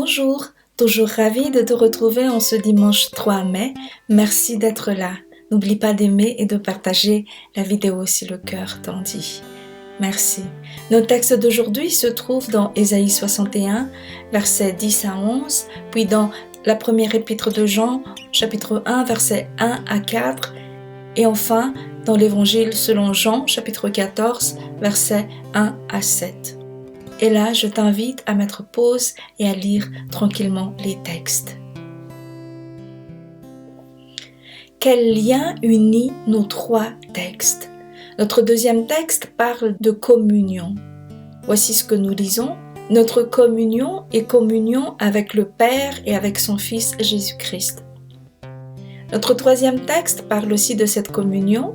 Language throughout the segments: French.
Bonjour, toujours ravie de te retrouver en ce dimanche 3 mai. Merci d'être là. N'oublie pas d'aimer et de partager la vidéo si le cœur t'en dit. Merci. Nos textes d'aujourd'hui se trouvent dans Ésaïe 61, versets 10 à 11, puis dans la première épître de Jean, chapitre 1, versets 1 à 4, et enfin dans l'Évangile selon Jean, chapitre 14, versets 1 à 7. Et là, je t'invite à mettre pause et à lire tranquillement les textes. Quel lien unit nos trois textes? Notre deuxième texte parle de communion. Voici ce que nous lisons. Notre communion est communion avec le Père et avec son Fils Jésus-Christ. Notre troisième texte parle aussi de cette communion.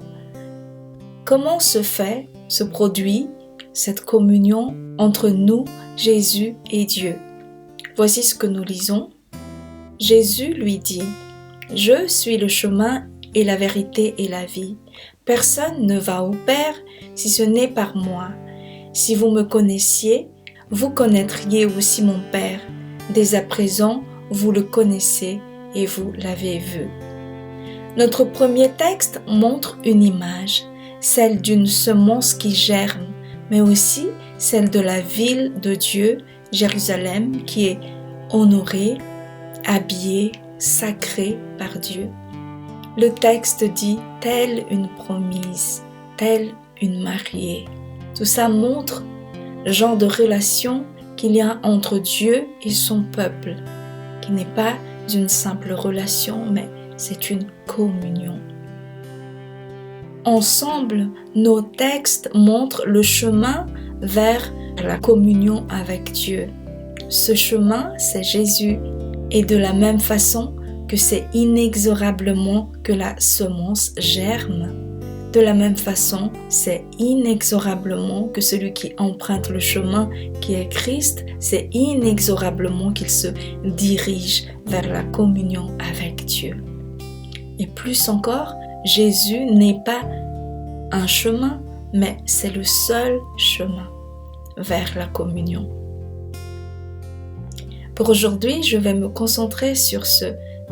Comment se produit cette communion entre nous, Jésus et Dieu? Voici ce que nous lisons. Jésus lui dit: « Je suis le chemin et la vérité et la vie. Personne ne va au Père si ce n'est par moi. Si vous me connaissiez, vous connaîtriez aussi mon Père. Dès à présent, vous le connaissez et vous l'avez vu. » Notre premier texte montre une image, celle d'une semence qui germe, mais aussi celle de la ville de Dieu, Jérusalem, qui est honorée, habillée, sacrée par Dieu. Le texte dit « telle une promise, telle une mariée ». Tout ça montre le genre de relation qu'il y a entre Dieu et son peuple, qui n'est pas une simple relation, mais c'est une communion. Ensemble, nos textes montrent le chemin vers la communion avec Dieu. Ce chemin, c'est Jésus, et de la même façon que c'est inexorablement que la semence germe, de la même façon, c'est inexorablement que celui qui emprunte le chemin qui est Christ, c'est inexorablement qu'il se dirige vers la communion avec Dieu. Et plus encore, Jésus n'est pas un chemin, mais c'est le seul chemin vers la communion. Pour aujourd'hui, je vais me concentrer sur ce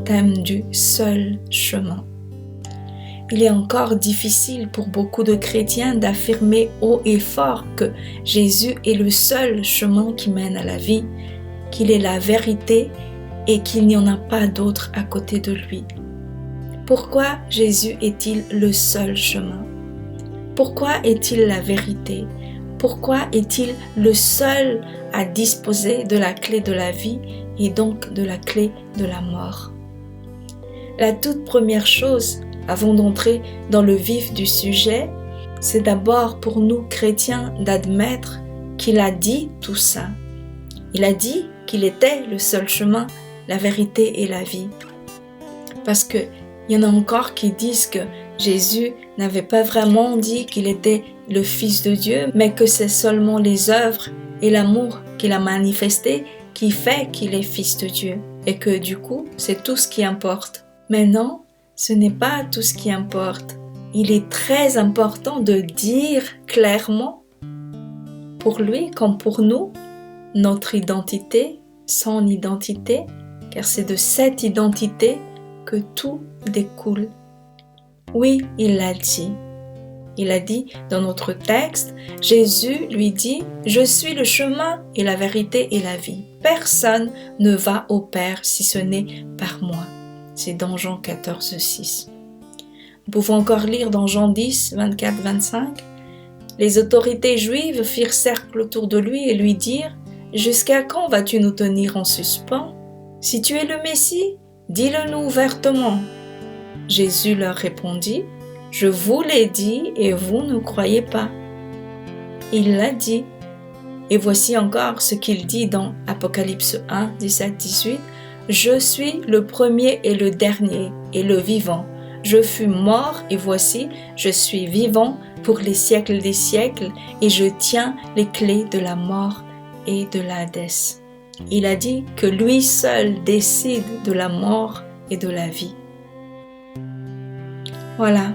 thème du seul chemin. Il est encore difficile pour beaucoup de chrétiens d'affirmer haut et fort que Jésus est le seul chemin qui mène à la vie, qu'il est la vérité et qu'il n'y en a pas d'autre à côté de lui. Pourquoi Jésus est-il le seul chemin? Pourquoi est-il la vérité? Pourquoi est-il le seul à disposer de la clé de la vie et donc de la clé de la mort? La toute première chose, avant d'entrer dans le vif du sujet, c'est d'abord pour nous chrétiens d'admettre qu'il a dit tout ça. Il a dit qu'il était le seul chemin, la vérité et la vie. Parce que il y en a encore qui disent que Jésus n'avait pas vraiment dit qu'il était le Fils de Dieu, mais que c'est seulement les œuvres et l'amour qu'il a manifesté qui fait qu'il est Fils de Dieu. Et que du coup, c'est tout ce qui importe. Mais non, ce n'est pas tout ce qui importe. Il est très important de dire clairement, pour lui comme pour nous, notre identité, son identité, car c'est de cette identité que tout découle. Oui, il l'a dit. Il a dit dans notre texte, Jésus lui dit « Je suis le chemin et la vérité et la vie. Personne ne va au Père si ce n'est par moi. » C'est dans Jean 14, 6. Nous pouvons encore lire dans Jean 10, 24, 25. Les autorités juives firent cercle autour de lui et lui dirent « Jusqu'à quand vas-tu nous tenir en suspens? Si tu es le Messie, dis-le-nous ouvertement. » Jésus leur répondit « Je vous l'ai dit et vous ne croyez pas. » Il l'a dit. Et voici encore ce qu'il dit dans Apocalypse 1, 17, 18. « Je suis le premier et le dernier et le vivant. Je fus mort et voici, je suis vivant pour les siècles des siècles et je tiens les clés de la mort et de l'Hadès. » Il a dit que lui seul décide de la mort et de la vie. Voilà.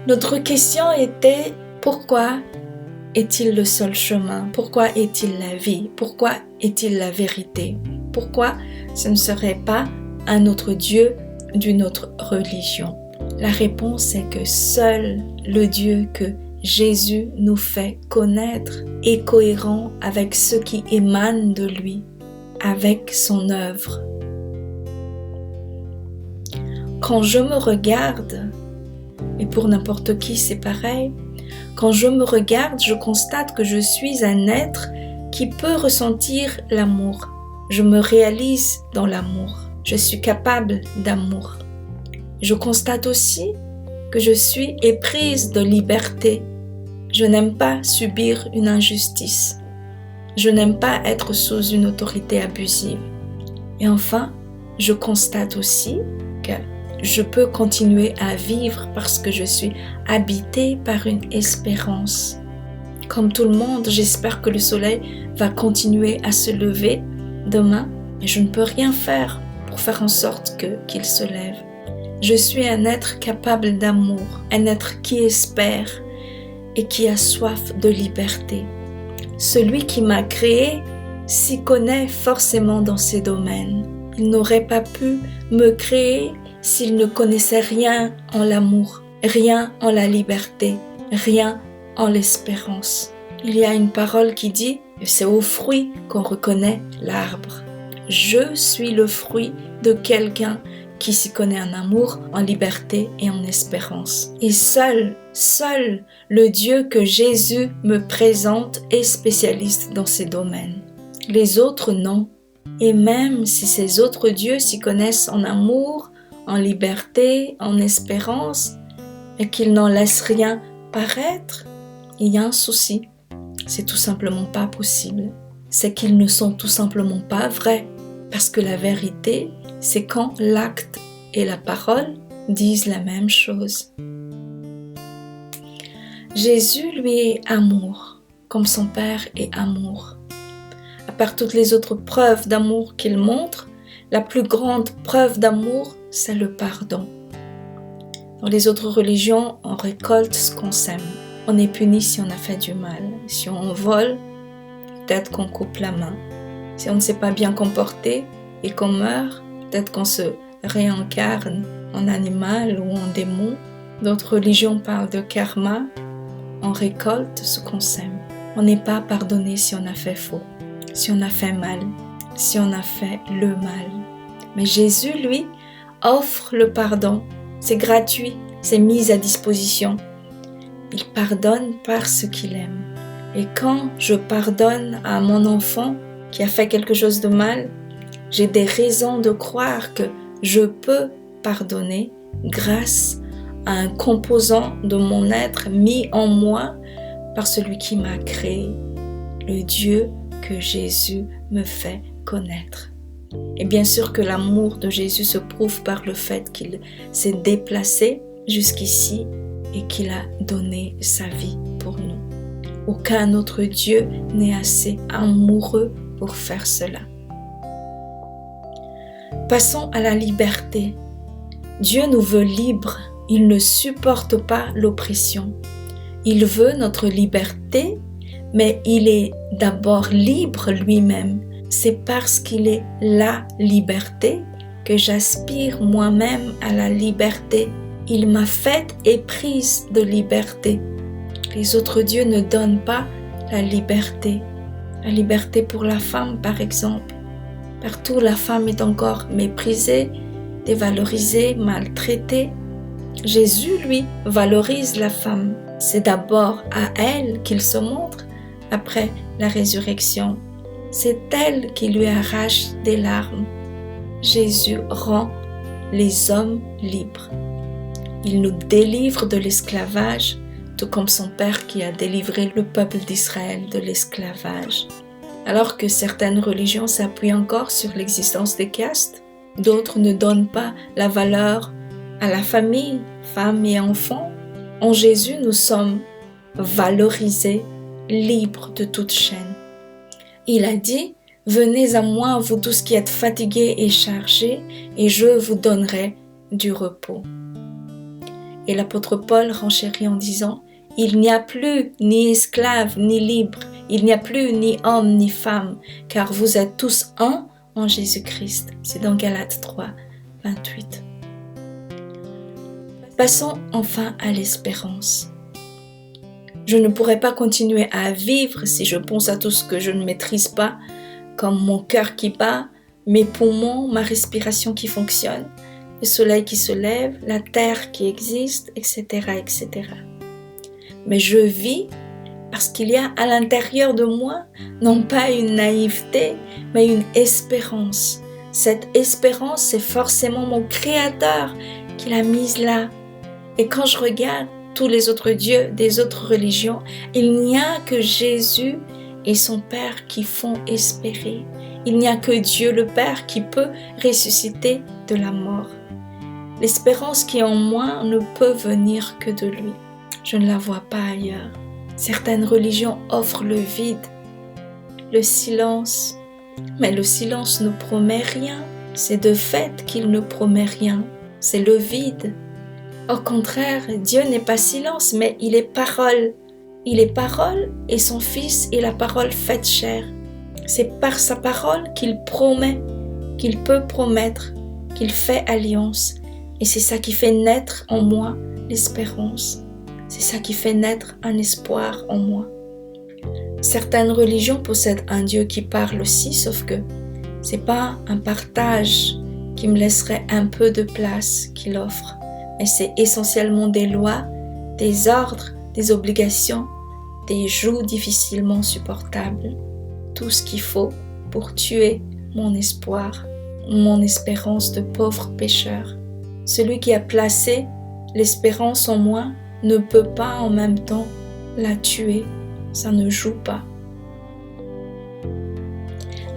Notre question était pourquoi est-il le seul chemin? Pourquoi est-il la vie? Pourquoi est-il la vérité? pourquoi ce ne serait pas un autre Dieu d'une autre religion? La réponse est que seul le Dieu que Jésus nous fait connaître est cohérent avec ce qui émane de lui, avec son œuvre. Quand je me regarde, et pour n'importe qui c'est pareil, quand je me regarde, je constate que je suis un être qui peut ressentir l'amour. Je me réalise dans l'amour. Je suis capable d'amour. Je constate aussi que je suis éprise de liberté. Je n'aime pas subir une injustice. Je n'aime pas être sous une autorité abusive. Et enfin, je constate aussi que je peux continuer à vivre parce que je suis habitée par une espérance. Comme tout le monde, j'espère que le soleil va continuer à se lever demain, mais je ne peux rien faire pour faire en sorte qu'il se lève. Je suis un être capable d'amour, un être qui espère et qui a soif de liberté. Celui qui m'a créé s'y connaît forcément dans ces domaines. Il n'aurait pas pu me créer s'il ne connaissait rien en l'amour, rien en la liberté, rien en l'espérance. Il y a une parole qui dit que c'est au fruit qu'on reconnaît l'arbre. Je suis le fruit de quelqu'un qui s'y connaît en amour, en liberté et en espérance. Et seul le Dieu que Jésus me présente est spécialiste dans ces domaines. Les autres, non. Et même si ces autres dieux s'y connaissent en amour, en liberté, en espérance, et qu'ils n'en laissent rien paraître, il y a un souci. C'est tout simplement pas possible. C'est qu'ils ne sont tout simplement pas vrais. Parce que la vérité, c'est quand l'acte et la parole disent la même chose. Jésus, lui, est amour, comme son Père est amour. À part toutes les autres preuves d'amour qu'il montre, la plus grande preuve d'amour, c'est le pardon. Dans les autres religions, on récolte ce qu'on sème. On est puni si on a fait du mal. Si on vole, peut-être qu'on coupe la main. Si on ne s'est pas bien comporté et qu'on meurt, peut-être qu'on se réincarne en animal ou en démon. D'autres religions parlent de karma. On récolte ce qu'on sème. On n'est pas pardonné si on a fait faux, si on a fait mal, si on a fait le mal. Mais Jésus, lui, offre le pardon. C'est gratuit, c'est mis à disposition. Il pardonne parce qu'il aime. Et quand je pardonne à mon enfant qui a fait quelque chose de mal, j'ai des raisons de croire que je peux pardonner grâce à un composant de mon être mis en moi par celui qui m'a créé, le Dieu que Jésus me fait connaître. Et bien sûr que l'amour de Jésus se prouve par le fait qu'il s'est déplacé jusqu'ici et qu'il a donné sa vie pour nous. Aucun autre Dieu n'est assez amoureux pour faire cela. Passons à la liberté. Dieu nous veut libres. Il ne supporte pas l'oppression. Il veut notre liberté, mais il est d'abord libre lui-même. C'est parce qu'il est la liberté que j'aspire moi-même à la liberté. Il m'a faite éprise de liberté. Les autres dieux ne donnent pas la liberté. La liberté pour la femme, par exemple. Partout, la femme est encore méprisée, dévalorisée, maltraitée. Jésus, lui, valorise la femme. C'est d'abord à elle qu'il se montre après la résurrection. C'est elle qui lui arrache des larmes. Jésus rend les hommes libres. Il nous délivre de l'esclavage, tout comme son Père qui a délivré le peuple d'Israël de l'esclavage. Alors que certaines religions s'appuient encore sur l'existence des castes, d'autres ne donnent pas la valeur à la famille, femmes et enfants. En Jésus, nous sommes valorisés, libres de toute chaîne. Il a dit « Venez à moi, vous tous qui êtes fatigués et chargés, et je vous donnerai du repos. » Et l'apôtre Paul renchérit en disant « Il n'y a plus ni esclave ni libre, il n'y a plus ni homme ni femme, car vous êtes tous un en Jésus-Christ. C'est dans Galates 3, 28. Passons enfin à l'espérance. Je ne pourrais pas continuer à vivre si je pense à tout ce que je ne maîtrise pas, comme mon cœur qui bat, mes poumons, ma respiration qui fonctionne, le soleil qui se lève, la terre qui existe, etc., etc. Mais je vis parce qu'il y a à l'intérieur de moi, non pas une naïveté, mais une espérance. Cette espérance, c'est forcément mon Créateur qui l'a mise là. Et quand je regarde tous les autres dieux des autres religions, il n'y a que Jésus et son Père qui font espérer. Il n'y a que Dieu le Père qui peut ressusciter de la mort. L'espérance qui est en moi ne peut venir que de lui. Je ne la vois pas ailleurs. Certaines religions offrent le vide, le silence, mais le silence ne promet rien. C'est de fait qu'il ne promet rien. C'est le vide. Au contraire, Dieu n'est pas silence, mais il est parole. Il est parole et son Fils est la parole faite chair. C'est par sa parole qu'il promet, qu'il peut promettre, qu'il fait alliance. Et c'est ça qui fait naître en moi l'espérance. C'est ça qui fait naître un espoir en moi. Certaines religions possèdent un Dieu qui parle aussi, sauf que c'est pas un partage qui me laisserait un peu de place qu'il offre. Mais c'est essentiellement des lois, des ordres, des obligations, des jougs difficilement supportables. Tout ce qu'il faut pour tuer mon espoir, mon espérance de pauvre pécheur. Celui qui a placé l'espérance en moi ne peut pas en même temps la tuer. Ça ne joue pas.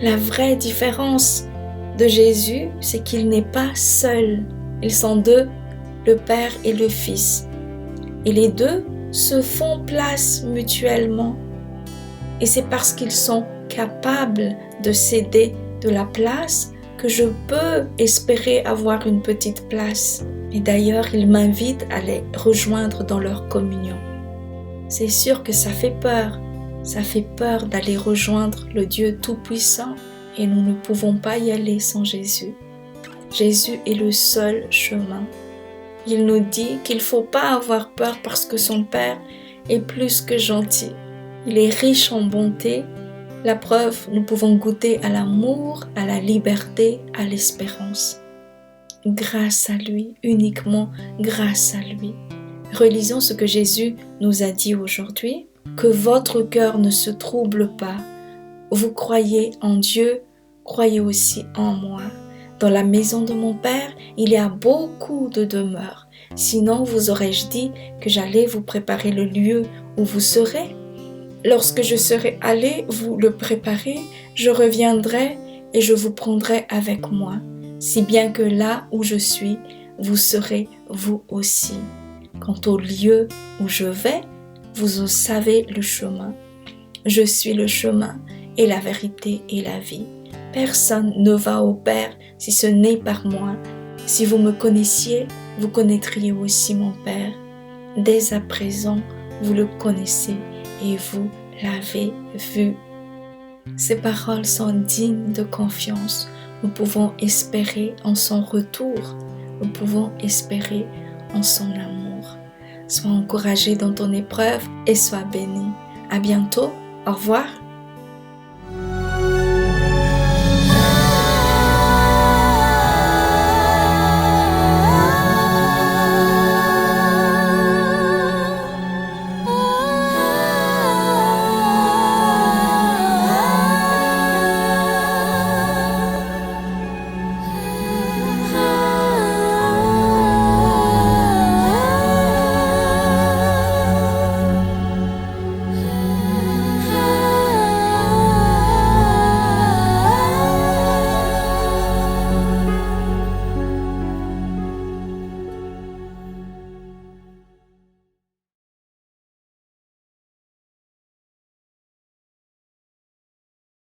La vraie différence de Jésus, c'est qu'il n'est pas seul. Ils sont deux, le Père et le Fils. Et les deux se font place mutuellement. Et c'est parce qu'ils sont capables de céder de la place que je peux espérer avoir une petite place. Et d'ailleurs, ils m'invitent à les rejoindre dans leur communion. C'est sûr que ça fait peur. Ça fait peur d'aller rejoindre le Dieu Tout-Puissant et nous ne pouvons pas y aller sans Jésus. Jésus est le seul chemin. Il nous dit qu'il ne faut pas avoir peur parce que son Père est plus que gentil. Il est riche en bonté. La preuve, nous pouvons goûter à l'amour, à la liberté, à l'espérance. Grâce à lui, uniquement grâce à lui. Relisons ce que Jésus nous a dit aujourd'hui. Que votre cœur ne se trouble pas. Vous croyez en Dieu, croyez aussi en moi. Dans la maison de mon Père, il y a beaucoup de demeures. Sinon, vous aurais-je dit que j'allais vous préparer le lieu où vous serez. Lorsque je serai allé vous le préparer, je reviendrai et je vous prendrai avec moi, si bien que là où je suis, vous serez vous aussi. Quant au lieu où je vais, vous savez le chemin. Je suis le chemin et la vérité et la vie. Personne ne va au Père si ce n'est par moi. Si vous me connaissiez, vous connaîtriez aussi mon Père. Dès à présent, vous le connaissez et vous l'avez vu. Ces paroles sont dignes de confiance. Nous pouvons espérer en son retour. Nous pouvons espérer en son amour. Sois encouragé dans ton épreuve et sois béni. À bientôt. Au revoir.